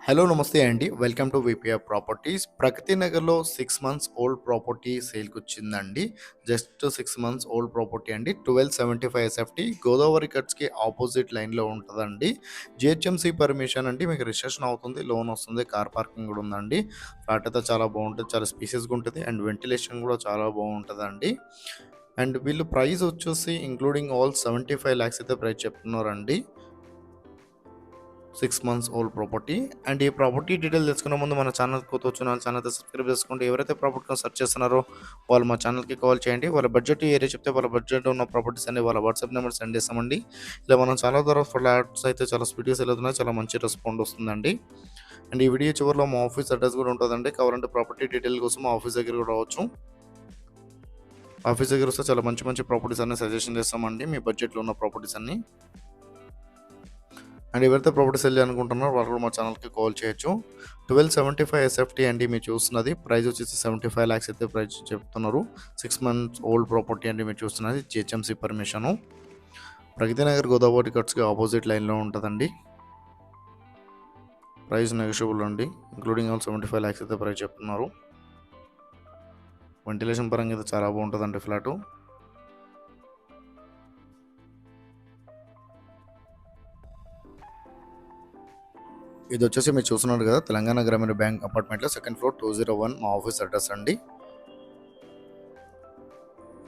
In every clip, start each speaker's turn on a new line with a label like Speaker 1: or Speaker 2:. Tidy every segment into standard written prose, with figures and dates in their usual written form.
Speaker 1: Hello నమస్తే అండి. Welcome to VPR properties. Pragati నగర్‌లో 6 మంత్స్ ఓల్డ్ ప్రాపర్టీ సేల్‌కొచ్చిందండి. జస్ట్ 6 మంత్స్ ఓల్డ్ ప్రాపర్టీ అండి. 1275 ఎస్ఎఫ్టీ గోదావరి కట్స్‌కి ఆపోజిట్ లైన్‌లో ఉంటదండి. జీహెచ్ఎంసీ పర్మిషన్ అండి. మీకు రిజిస్ట్రేషన్ అవుతుంది. లోన్ వస్తుంది. కార్ పార్కింగ్ కూడా ఉందండి. ఫ్లాట్ అయితే చాలా బాగుంటది. చాలా స్పేసియస్‌గా ఉంటది. అండ్ వెంటిలేషన్ కూడా చాలా బాగుంటదండి. అండ్ వీళ్ళు ప్రైస్ వచ్చేసి ఇంక్లూడింగ్ ఆల్ 75 లాక్స్ అయితే ప్రైస్ చెప్తున్నారండి. 6 మంత్స్ ఓల్డ్ ప్రాపర్టీ. అండ్ ఈ ప్రాపర్టీ డీటెయిల్ తెలుసుకునే ముందు మన ఛానల్ కొత్త వచ్చిన ఛానల్ అయితే సబ్స్క్రైబ్ చేసుకోండి. ఎవరైతే ప్రాపర్టీని సెర్చ్ చేస్తున్నారో వాళ్ళు మా ఛానల్కి కాల్ చేయండి. వాళ్ళ బడ్జెట్ ఏరియా చెప్తే వాళ్ళ బడ్జెట్ ఉన్న ప్రాపర్టీస్ అన్ని వాళ్ళ వాట్సాప్ నెంబర్ సెండ్ చేస్తామండి. ఇలా మనం చాలా ద్వారా ఫ్లాట్స్ అయితే చాలా స్పీడ్గా సెల్ అవుతున్నాయి. చాలా మంచి రెస్పాండ్ వస్తుందండి. అండ్ ఈ వీడియో చివరిలో మా ఆఫీస్ అడ్రస్ కూడా ఉంటుందండి. కావాలంటే ప్రాపర్టీ డీటెయిల్ కోసం మా ఆఫీస్ దగ్గర కూడా రావచ్చు. ఆఫీస్ దగ్గర వస్తే చాలా మంచి మంచి ప్రాపర్టీస్ అన్ని సజెషన్ చేస్తామండి. మీ బడ్జెట్లో ఉన్న ప్రాపర్టీస్ అన్ని. అండ్ ఎవరైతే ప్రాపర్టీ సెల్ చేయాలనుకుంటున్నారో వాళ్ళు కూడా మా ఛానల్కి కాల్ చేయొచ్చు. 1275 ఎస్ఎఫ్టీ అండి మీరు చూస్తున్నది. ప్రైస్ వచ్చేసి 75 లాక్స్ అయితే ప్రైస్ చెప్తున్నారు. 6 మంత్స్ ఓల్డ్ ప్రాపర్టీ అండి మీరు చూస్తున్నది. GHMC permission. ప్రగతి నగర్ గోదావరి కట్స్కి ఆపోజిట్ లైన్లో ఉంటుందండి. ప్రైస్ నెగోషియబుల్ అండి. ఇంక్లూడింగ్ ఆల్ 75 లాక్స్ అయితే ప్రైస్ చెప్తున్నారు. వెంటిలేషన్ పరంగా అయితే చాలా బాగుంటుందండి ఫ్లాటు. ఇది వచ్చేసి మీరు చూస్తున్నారు కదా, తెలంగాణ గ్రామీణ బ్యాంక్ అపార్ట్మెంట్లో సెకండ్ ఫ్లోర్ 201 మా ఆఫీస్ అడ్రస్ అండి.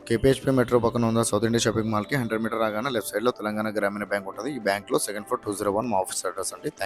Speaker 1: కేపీహెచ్పీ మెట్రో పక్కన ఉన్న సౌత్ ఇండియా షాపింగ్ మాల్కి 100 మీటర్ రాగానే లెఫ్ట్ సైడ్లో తెలంగాణ గ్రామీణ బ్యాంక్ ఉంటుంది. ఈ బ్యాంక్లో సెకండ్ ఫ్లోర్ 201 మా ఆఫీస్ అడ్రస్ అండి. Thank you.